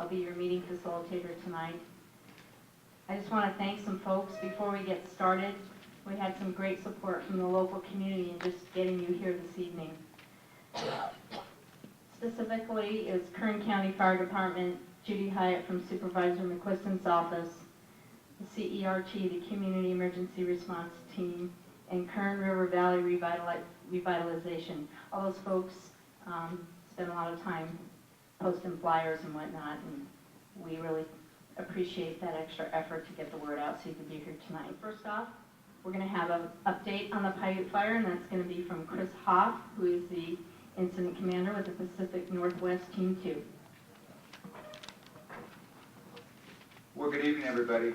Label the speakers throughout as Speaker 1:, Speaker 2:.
Speaker 1: I'll be your meeting facilitator tonight. I just want to thank some folks before we get started. We had some great support from the local community in just getting you here this evening. Specifically is Kern County Fire Department, Judy Hyatt from Supervisor McQuiston's office, the CERT, the Community Emergency Response Team, and Kern River Valley Revitalization. All those folks spend a lot of time posting flyers and whatnot, and we really appreciate that extra effort to get the word out so you can be here tonight. First off, we're going to have an update on the Puite Fire, and that's going to be from Chris Hoff, who is the Incident Commander with the Pacific Northwest Team 2.
Speaker 2: Well, good evening, everybody.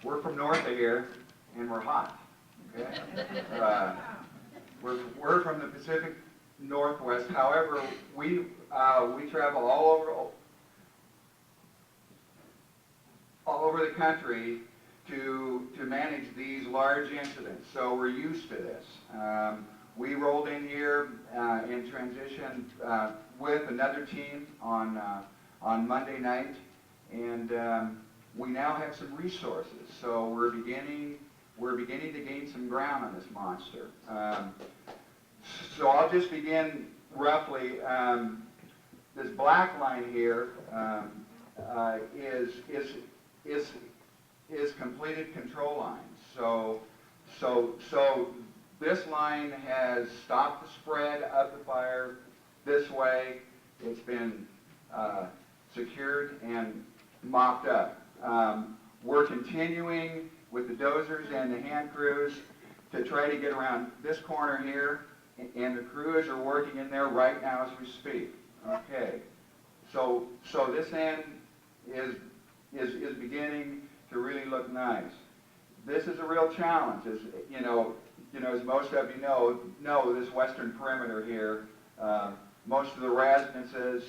Speaker 2: We're from north of here, and we're hot. Okay? We're from the Pacific Northwest. However, we travel all over the country to manage these large incidents. So we're used to this. We rolled in here in transition with another team on Monday night, and we now have some resources. So we're beginning to gain some ground on this monster. So I'll just begin roughly. This black line here is completed control lines. So this line has stopped the spread of the fire this way. It's been secured and mopped up. We're continuing with the dozers and the hand crews to try to get around this corner here, and the crews are working in there right now as we speak. Okay, so this end is beginning to really look nice. This is a real challenge, as you know, as most of you know this western perimeter here. Most of the residences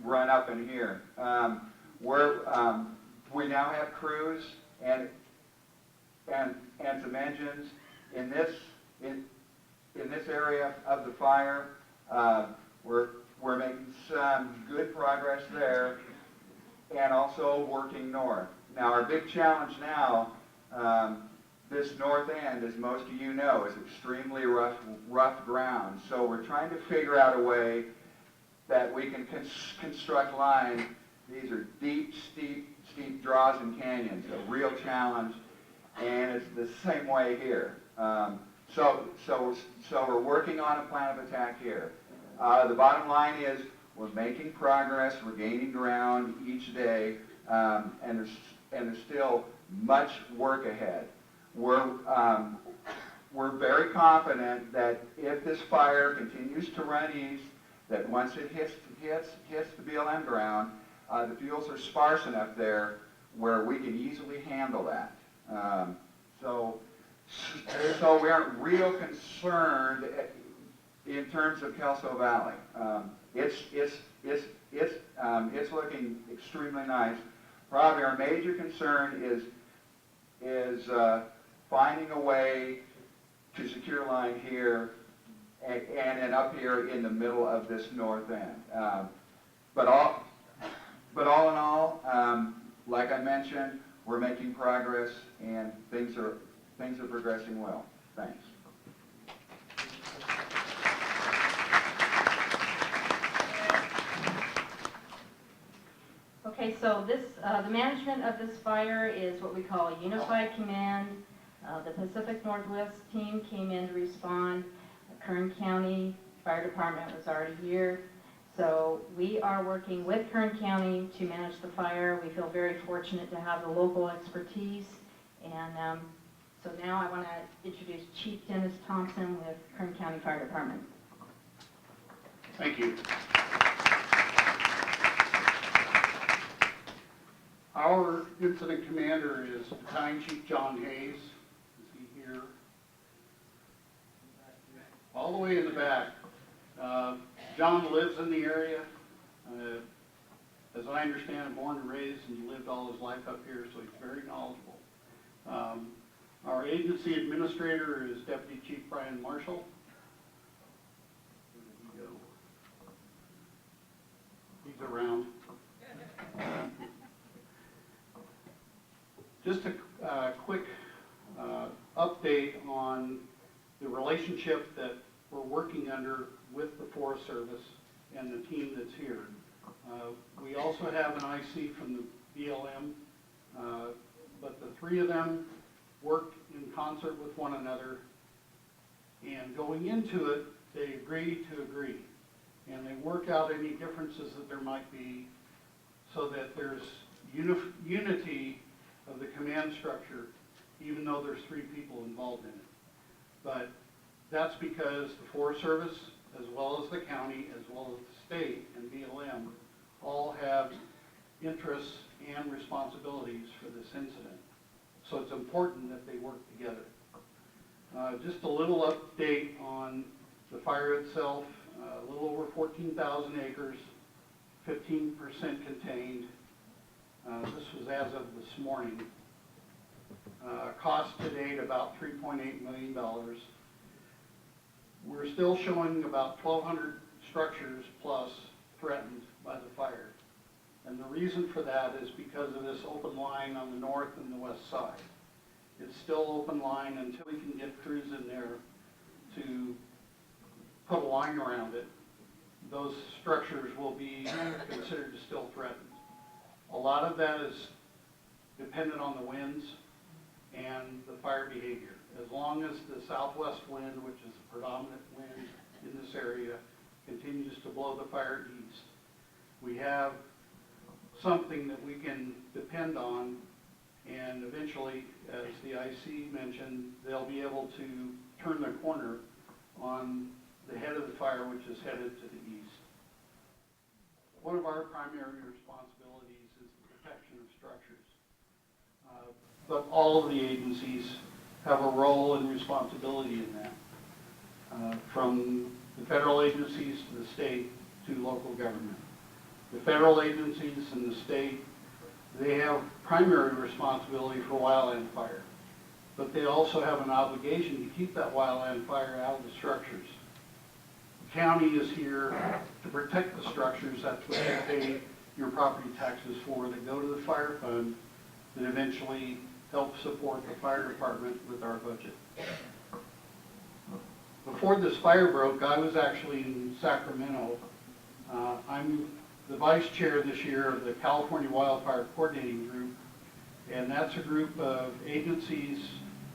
Speaker 2: run up in here. We now have crews and some engines in this area of the fire. We're making some good progress there, and also working north. Now our big challenge now, this north end, as most of you know, is extremely rough ground. So we're trying to figure out a way that we can construct lines. These are deep, steep draws and canyons, a real challenge, and it's the same way here. So we're working on a plan of attack here. The bottom line is we're making progress, we're gaining ground each day, and there's still much work ahead. We're very confident that if this fire continues to run east, that once it hits the BLM ground, the fuels are sparse enough there where we can easily handle that. So we aren't real concerned in terms of Kelso Valley. It's looking extremely nice. Probably our major concern is finding a way to secure line here and up here in the middle of this north end. But all in all, like I mentioned, we're making progress and things are progressing well. Thanks.
Speaker 1: Okay, so the management of this fire is what we call a unified command. The Pacific Northwest team came in to respond. The Kern County Fire Department was already here. So we are working with Kern County to manage the fire. We feel very fortunate to have the local expertise. And so now I want to introduce Chief Dennis Thompson with Kern County Fire Department.
Speaker 3: Thank you. Our incident commander is Battalion Chief John Hayes. Is he here? All the way in the back. John lives in the area. As I understand, born and raised and lived all his life up here, so he's very knowledgeable. Our agency administrator is Deputy Chief Brian Marshall. Where did he go? He's around. Just a quick update on the relationship that we're working under with the Forest Service and the team that's here. We also have an IC from the BLM, but the three of them work in concert with one another, and going into it, they agree to agree, and they work out any differences that there might be so that there's unity of the command structure, even though there's three people involved in it. But that's because the Forest Service, as well as the county, as well as the state and BLM, all have interests and responsibilities for this incident. So it's important that they work together. Just a little update on the fire itself. A little over 14,000 acres, 15% contained. This was as of this morning. Cost to date about $3.8 million. We're still showing about 1,200 structures plus threatened by the fire. And the reason for that is because of this open line on the north and the west side. It's still open line until we can get crews in there to put a line around it. Those structures will be considered to still threatened. A lot of that is dependent on the winds and the fire behavior. As long as the southwest wind, which is the predominant wind in this area, continues to blow the fire east, we have something that we can depend on, and eventually, as the IC mentioned, they'll be able to turn the corner on the head of the fire, which is headed to the east. One of our primary responsibilities is the protection of structures. But all of the agencies have a role and responsibility in that, from the federal agencies to the state to local government. The federal agencies and the state, they have primary responsibility for wildland fire, but they also have an obligation to keep that wildland fire out of the structures. The county is here to protect the structures. That's what you pay your property taxes for, that go to the fire fund that eventually help support the fire department with our budget. Before this fire broke, I was actually in Sacramento. I'm the vice chair this year of the California Wildfire Coordinating Group, and that's a group of agencies,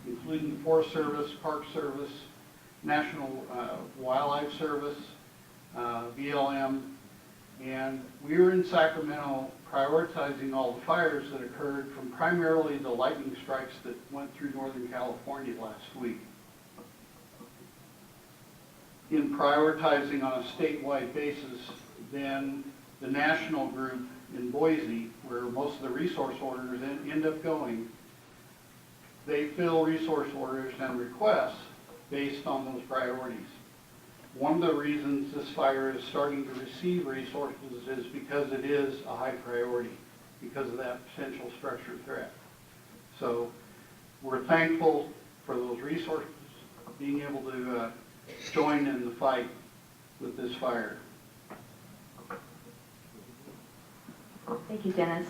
Speaker 3: including the Forest Service, Park Service, National Wildlife Service, BLM, and we were in Sacramento prioritizing all the fires that occurred from primarily the lightning strikes that went through Northern California last week. In prioritizing on a statewide basis, then the national group in Boise, where most of the resource orders end up going, they fill resource orders and requests based on those priorities. One of the reasons this fire is starting to receive resources is because it is a high priority, because of that potential structure threat. So we're thankful for those resources, being able to join in the fight with this fire.
Speaker 1: Thank you, Dennis.